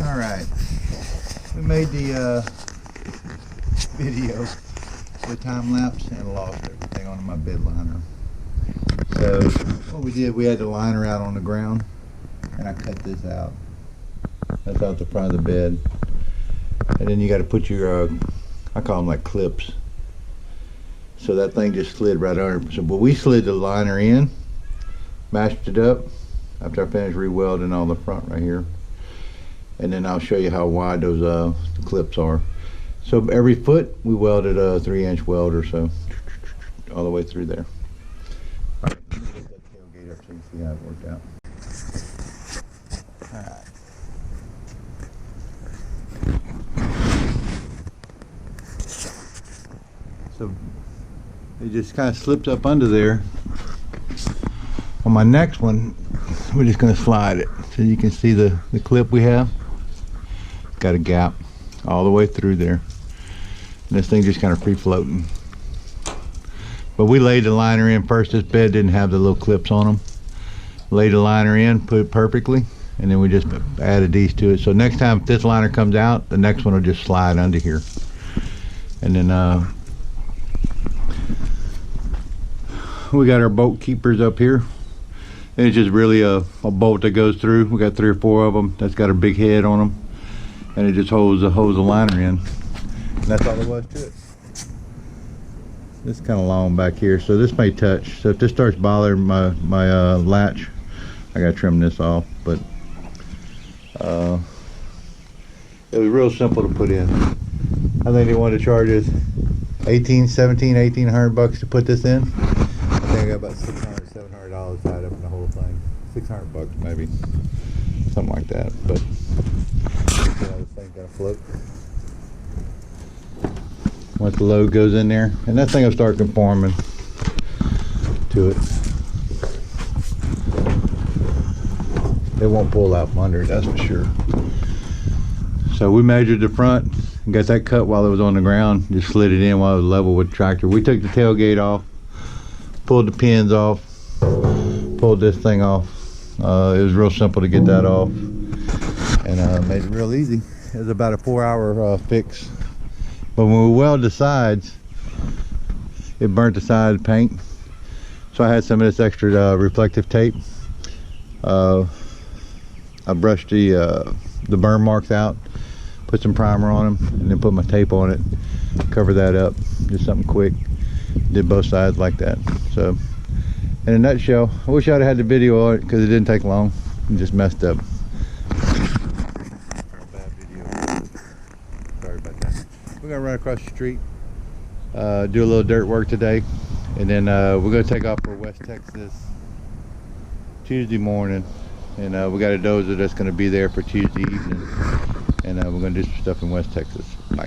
All right, we made the video with time lapse and lost everything on my bed liner. So what we did, we had the liner out on the ground, and I cut this out. That's out the front of the bed, and then you got to put your I call them like clips. So that thing just slid right under. So, but we slid the liner in, mashed it up after I finished re-welding all the front right here, and then I'll show you how wide those the clips are. So every foot we welded a 3-inch weld or so, all the way through there. All right, let me get that tailgate up so you can see how it worked out. All right. So it just kind of slipped up under there. On my next one, we're just going to slide it so you can see the clip we have. Got a gap all the way through there. And this thing just kind of free floating. But we laid the liner in first. This bed didn't have the little clips on them. Laid the liner in, put it perfectly, and then we just added these to it. So next time if this liner comes out, the next one will just slide under here. And then we got our bolt keepers up here, and it's just really a bolt that goes through. We got 3 or 4 of them that's got a big head on them, and it just holds the liner in, and that's all there was to it. It's kind of long back here, so this may touch. So if this starts bothering my latch, I gotta trim this off. But it was real simple to put in. I think they wanted to charge us $1,800 to put this in. I think I got about $600, $700 tied up in the whole thing. $600 maybe, something like that. But you know, this thing's gonna float once the load goes in there, and that thing will start conforming to it. It won't pull out from under it, that's for sure. So we measured the front and got that cut while it was on the ground. Just slid it in while it was level with the tractor. We took the tailgate off, pulled the pins off, pulled this thing off. It was real simple to get that off, and made it real easy. It was about a 4-hour fix. But when we welded the sides, it burnt the side paint. So I had some of this extra reflective tape. I brushed the burn marks out, put some primer on them, and then put my tape on it, cover that up. Just something quick. Did both sides like that. So in a nutshell, I wish I'd had the video on it because it didn't take long. It just messed up. Bad video. Sorry about that. We're gonna run across the street, do a little dirt work today, and then we're gonna take off for West Texas Tuesday morning, and we got a dozer that's gonna be there for Tuesday evening, and we're gonna do some stuff in West Texas. Bye.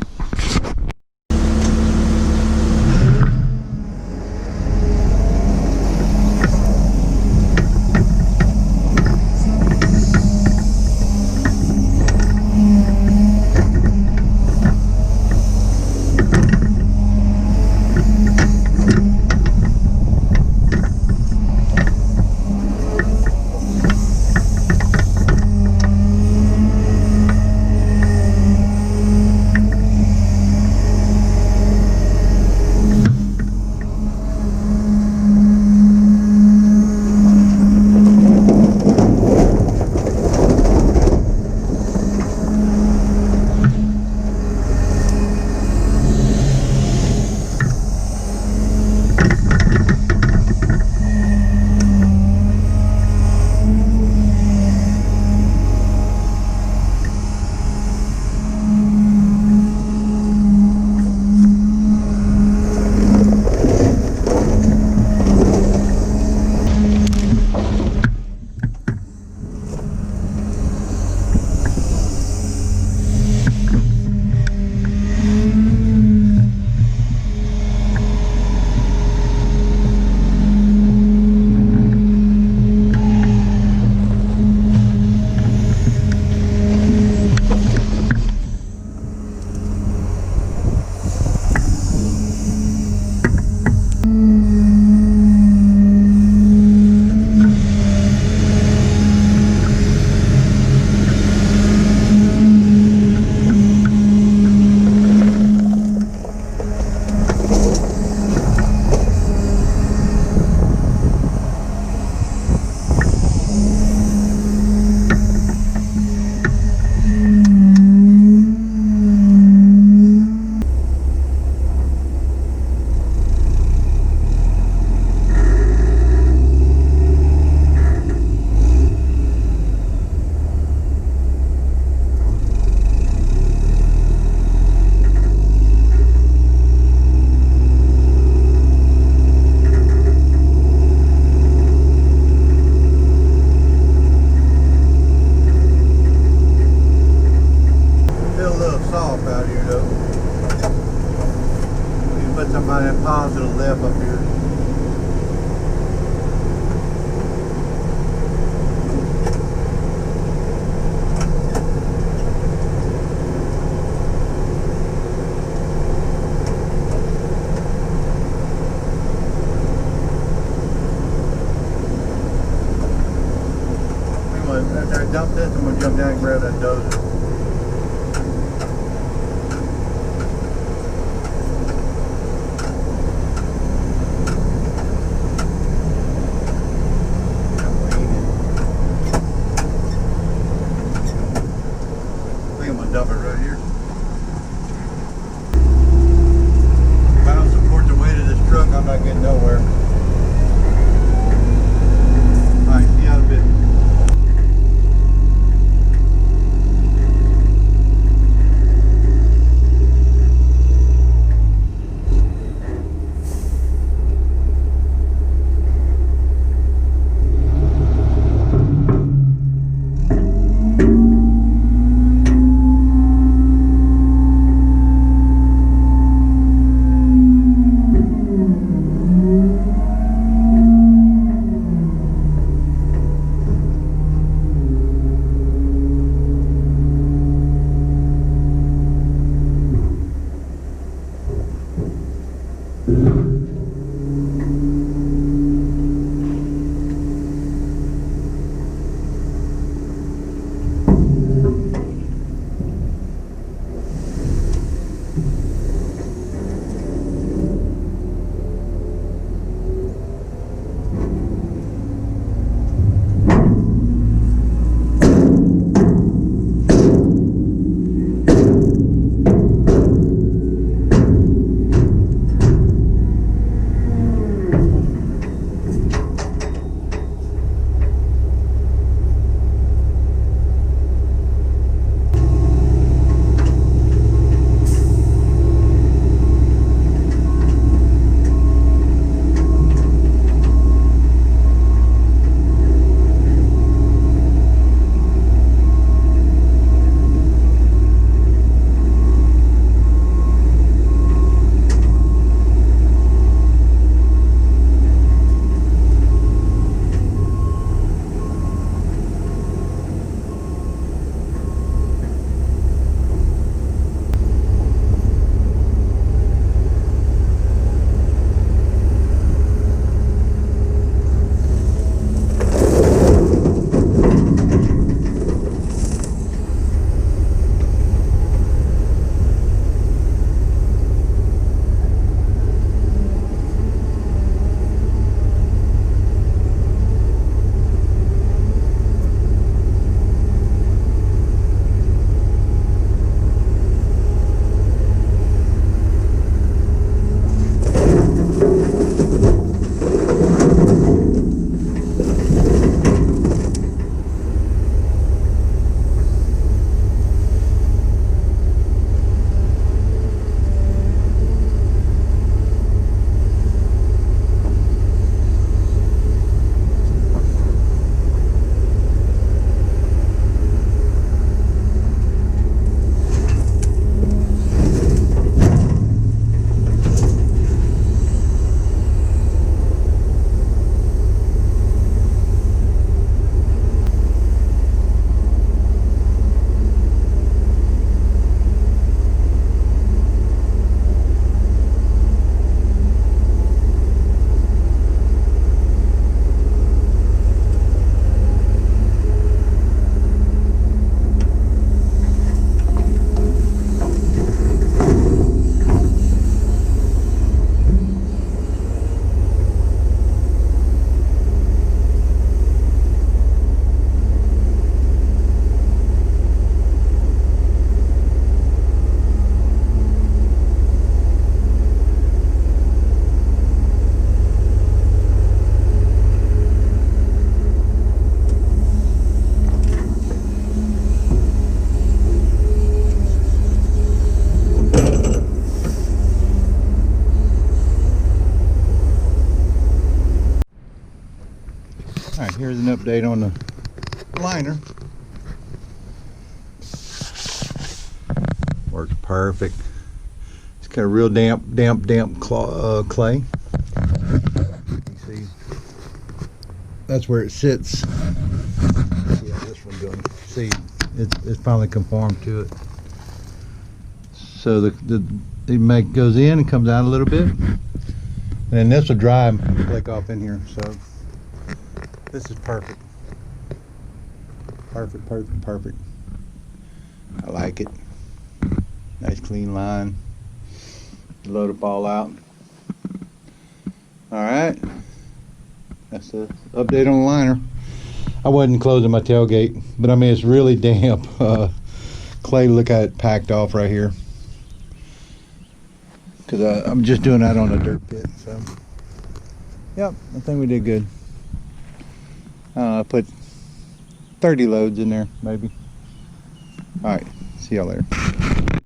after I dump this, I'm gonna jump down and grab that dozer. Dump it right here. If I don't support the weight of this truck, I'm not getting nowhere. Alright, see you in a bit. Alright, here's an update on the liner. Works perfect. It's got a real damp clay. You see, that's where it sits. See how this one doing. See, it's finally conformed to it. So it goes in and comes out a little bit, and then this will dry and flake off in here. So this is perfect. Perfect, perfect, perfect. I like it. Nice clean line. Load it all out. Alright. That's the update on the liner. I wasn't closing my tailgate, but I mean it's really damp. Clay, look at it packed off right here. Because I'm just doing that on a dirt pit. So, yep, I think we did good. I put 30 loads in there, maybe. Alright, see y'all later.